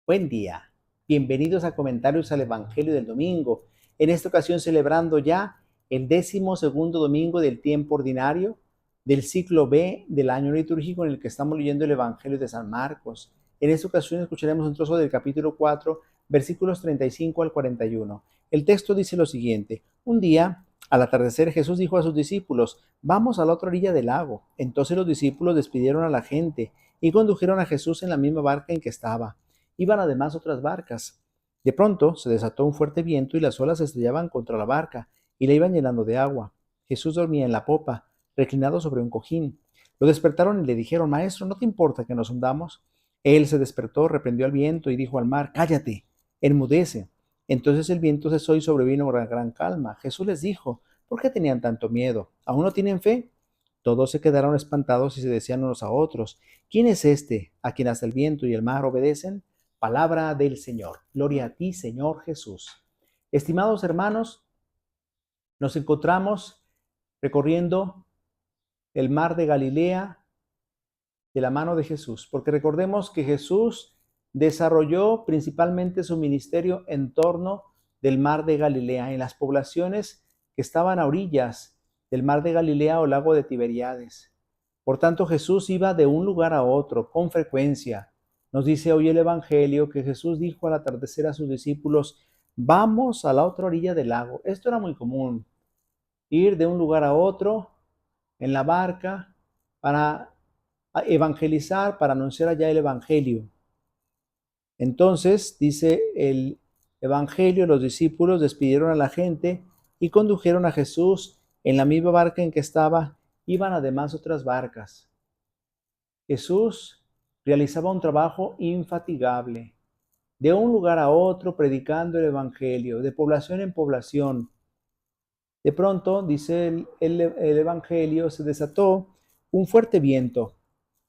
Buen día. Bienvenidos a Comentarios al Evangelio del Domingo. En esta ocasión celebrando ya el 12º domingo del tiempo ordinario del ciclo B del año litúrgico en el que estamos leyendo el Evangelio de San Marcos. En esta ocasión escucharemos un trozo del capítulo 4, versículos 35 al 41. El texto dice lo siguiente: Un día, al atardecer, Jesús dijo a sus discípulos: Vamos a la otra orilla del lago. Entonces los discípulos despidieron a la gente y condujeron a Jesús en la misma barca en que estaba. Iban además otras barcas. De pronto se desató un fuerte viento y las olas se estrellaban contra la barca y la iban llenando de agua. Jesús dormía en la popa, reclinado sobre un cojín. Lo despertaron y le dijeron: Maestro, ¿no te importa que nos hundamos? Él se despertó, reprendió al viento y dijo al mar: Cállate, enmudece. Entonces el viento cesó y sobrevino una gran calma. Jesús les dijo: ¿Por qué tenían tanto miedo? ¿Aún no tienen fe? Todos se quedaron espantados y se decían unos a otros: ¿Quién es este a quien hasta el viento y el mar obedecen? Palabra del Señor. Gloria a ti, Señor Jesús. Estimados hermanos, nos encontramos recorriendo el mar de Galilea de la mano de Jesús, porque recordemos que Jesús desarrolló principalmente su ministerio en torno del mar de Galilea, en las poblaciones que estaban a orillas del mar de Galilea o lago de Tiberíades. Por tanto, Jesús iba de un lugar a otro con frecuencia. Nos dice hoy el Evangelio que Jesús dijo al atardecer a sus discípulos: Vamos a la otra orilla del lago. Esto era muy común, ir de un lugar a otro en la barca para evangelizar, para anunciar allá el Evangelio. Entonces, dice el Evangelio, los discípulos despidieron a la gente y condujeron a Jesús en la misma barca en que estaba. Iban además otras barcas. Jesús realizaba un trabajo infatigable, de un lugar a otro predicando el Evangelio, de población en población. De pronto, dice el Evangelio, se desató un fuerte viento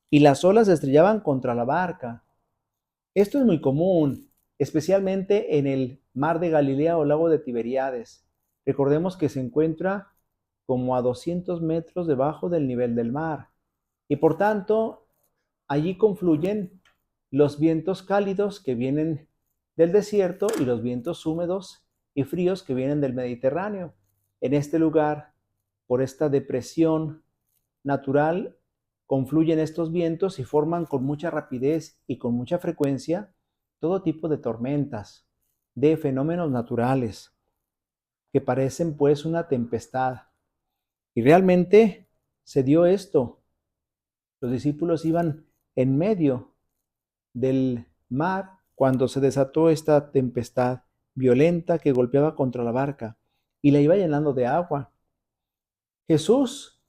y las olas se estrellaban contra la barca. Esto es muy común, especialmente en el mar de Galilea o lago de Tiberíades. Recordemos que se encuentra como a 200 metros debajo del nivel del mar y por tanto allí confluyen los vientos cálidos que vienen del desierto y los vientos húmedos y fríos que vienen del Mediterráneo. En este lugar, por esta depresión natural, confluyen estos vientos y forman con mucha rapidez y con mucha frecuencia todo tipo de tormentas, de fenómenos naturales, que parecen pues una tempestad. Y realmente se dio esto. Los discípulos iban en medio del mar cuando se desató esta tempestad violenta que golpeaba contra la barca y la iba llenando de agua. Jesús,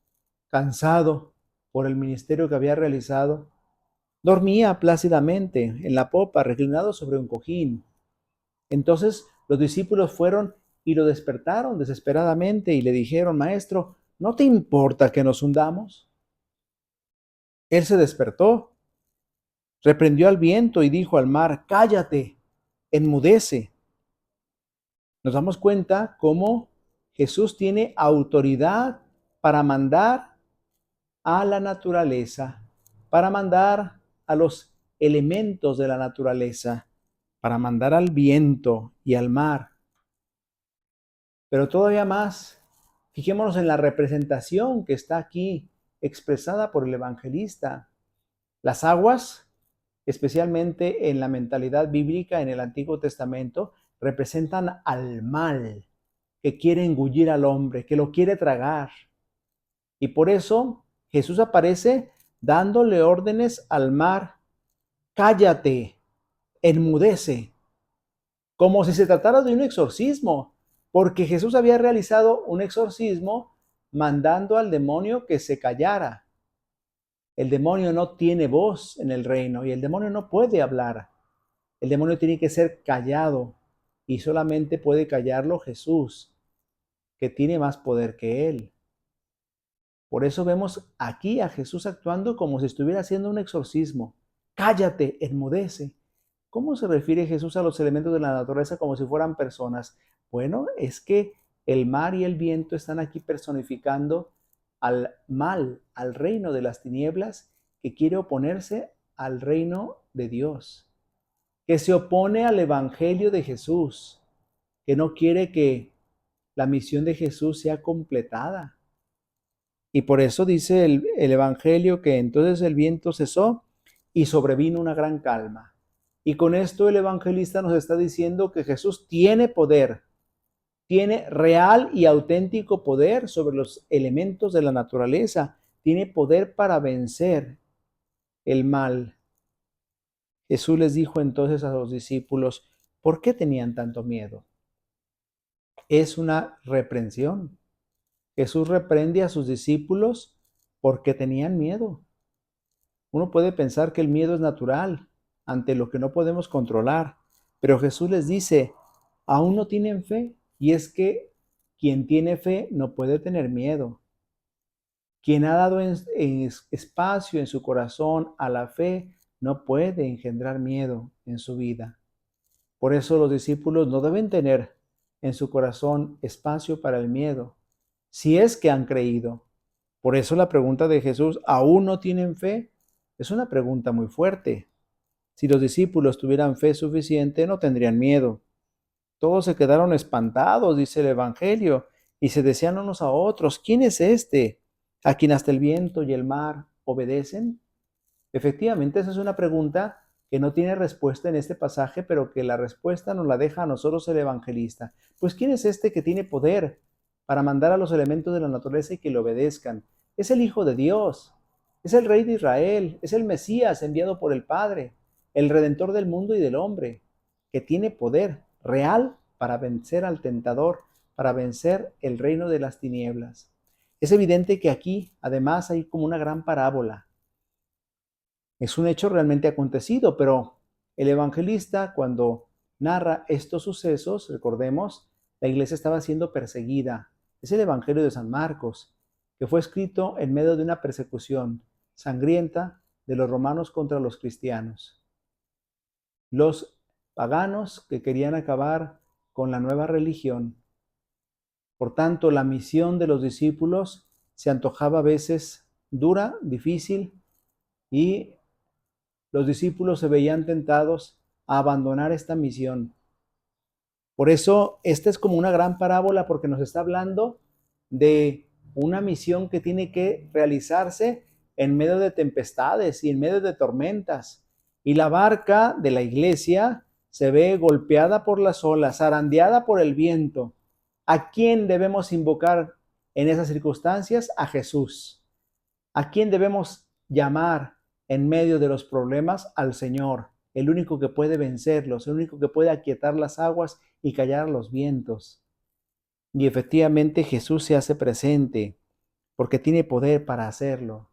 cansado por el ministerio que había realizado, dormía plácidamente en la popa, reclinado sobre un cojín. Entonces los discípulos fueron y lo despertaron desesperadamente y le dijeron: Maestro, ¿no te importa que nos hundamos? Él se despertó, reprendió al viento y dijo al mar: Cállate, enmudece. Nos damos cuenta cómo Jesús tiene autoridad para mandar a la naturaleza, para mandar a los elementos de la naturaleza, para mandar al viento y al mar. Pero todavía más, fijémonos en la representación que está aquí expresada por el evangelista. Las aguas, especialmente en la mentalidad bíblica en el Antiguo Testamento, representan al mal que quiere engullir al hombre, que lo quiere tragar. Y por eso Jesús aparece dándole órdenes al mar: cállate, enmudece, como si se tratara de un exorcismo, porque Jesús había realizado un exorcismo mandando al demonio que se callara. El demonio no tiene voz en el reino y el demonio no puede hablar. El demonio tiene que ser callado y solamente puede callarlo Jesús, que tiene más poder que él. Por eso vemos aquí a Jesús actuando como si estuviera haciendo un exorcismo. Cállate, enmudece. ¿Cómo se refiere Jesús a los elementos de la naturaleza como si fueran personas? Bueno, es que el mar y el viento están aquí personificando al mal, al reino de las tinieblas que quiere oponerse al reino de Dios, que se opone al Evangelio de Jesús, que no quiere que la misión de Jesús sea completada. Y por eso dice el Evangelio que entonces el viento cesó y sobrevino una gran calma. Y con esto el evangelista nos está diciendo que Jesús tiene poder, tiene real y auténtico poder sobre los elementos de la naturaleza, tiene poder para vencer el mal. Jesús les dijo entonces a los discípulos, ¿por qué tenían tanto miedo? Es una reprensión. Jesús reprende a sus discípulos porque tenían miedo. Uno puede pensar que el miedo es natural ante lo que no podemos controlar, pero Jesús les dice, aún no tienen fe, y es que quien tiene fe no puede tener miedo. Quien ha dado espacio en su corazón a la fe no puede engendrar miedo en su vida. Por eso los discípulos no deben tener en su corazón espacio para el miedo, si es que han creído. Por eso la pregunta de Jesús, ¿aún no tienen fe? Es una pregunta muy fuerte. Si los discípulos tuvieran fe suficiente, no tendrían miedo. Todos se quedaron espantados, dice el Evangelio, y se decían unos a otros, ¿quién es este, a quien hasta el viento y el mar obedecen? Efectivamente, esa es una pregunta que no tiene respuesta en este pasaje, pero que la respuesta nos la deja a nosotros el evangelista. Pues ¿quién es este que tiene poder para mandar a los elementos de la naturaleza y que le obedezcan? Es el Hijo de Dios, es el Rey de Israel, es el Mesías enviado por el Padre, el Redentor del mundo y del hombre, que tiene poder real para vencer al tentador, para vencer el reino de las tinieblas. Es evidente que aquí, además, hay como una gran parábola. Es un hecho realmente acontecido, pero el evangelista, cuando narra estos sucesos, recordemos, la iglesia estaba siendo perseguida. Es el Evangelio de San Marcos, que fue escrito en medio de una persecución sangrienta de los romanos contra los cristianos. Los paganos que querían acabar con la nueva religión. Por tanto, la misión de los discípulos se antojaba a veces dura, difícil, y los discípulos se veían tentados a abandonar esta misión. Por eso, esta es como una gran parábola porque nos está hablando de una misión que tiene que realizarse en medio de tempestades y en medio de tormentas. Y la barca de la iglesia se ve golpeada por las olas, zarandeada por el viento. ¿A quién debemos invocar en esas circunstancias? A Jesús. ¿A quién debemos llamar en medio de los problemas? Al Señor, el único que puede vencerlos, el único que puede aquietar las aguas y callar los vientos. Y efectivamente Jesús se hace presente porque tiene poder para hacerlo.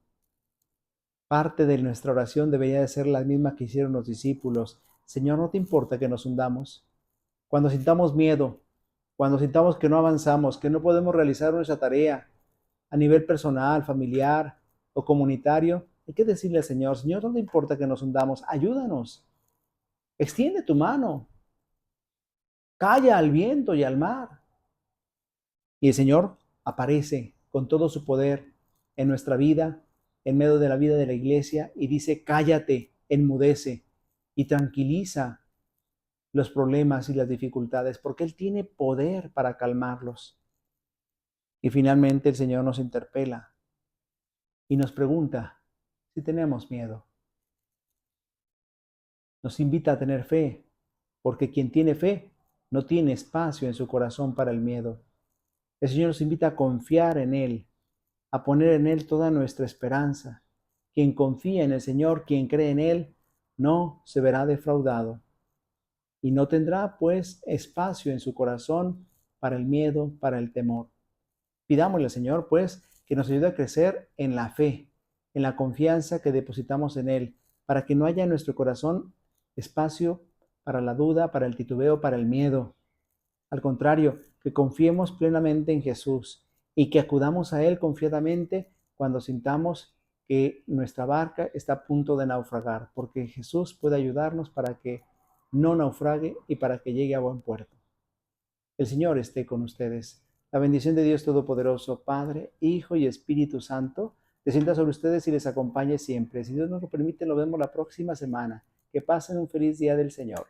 Parte de nuestra oración debería de ser la misma que hicieron los discípulos. Señor, ¿no te importa que nos hundamos? Cuando sintamos miedo, cuando sintamos que no avanzamos, que no podemos realizar nuestra tarea a nivel personal, familiar o comunitario, hay que decirle al Señor, Señor, no te importa que nos hundamos, ayúdanos, extiende tu mano, calla al viento y al mar. Y el Señor aparece con todo su poder en nuestra vida, en medio de la vida de la iglesia, y dice, cállate, enmudece y tranquiliza los problemas y las dificultades, porque Él tiene poder para calmarlos. Y finalmente el Señor nos interpela y nos pregunta si tenemos miedo. Nos invita a tener fe, porque quien tiene fe no tiene espacio en su corazón para el miedo. El Señor nos invita a confiar en Él, a poner en Él toda nuestra esperanza. Quien confía en el Señor, quien cree en Él, no se verá defraudado y no tendrá pues espacio en su corazón para el miedo, para el temor. Pidámosle al Señor pues que nos ayude a crecer en la fe, en la confianza que depositamos en Él, para que no haya en nuestro corazón espacio para la duda, para el titubeo, para el miedo. Al contrario, que confiemos plenamente en Jesús y que acudamos a Él confiadamente cuando sintamos que nuestra barca está a punto de naufragar, porque Jesús puede ayudarnos para que no naufrague y para que llegue a buen puerto. El Señor esté con ustedes. La bendición de Dios Todopoderoso, Padre, Hijo y Espíritu Santo, descienda sobre ustedes y les acompañe siempre. Si Dios nos lo permite, nos vemos la próxima semana. Que pasen un feliz día del Señor.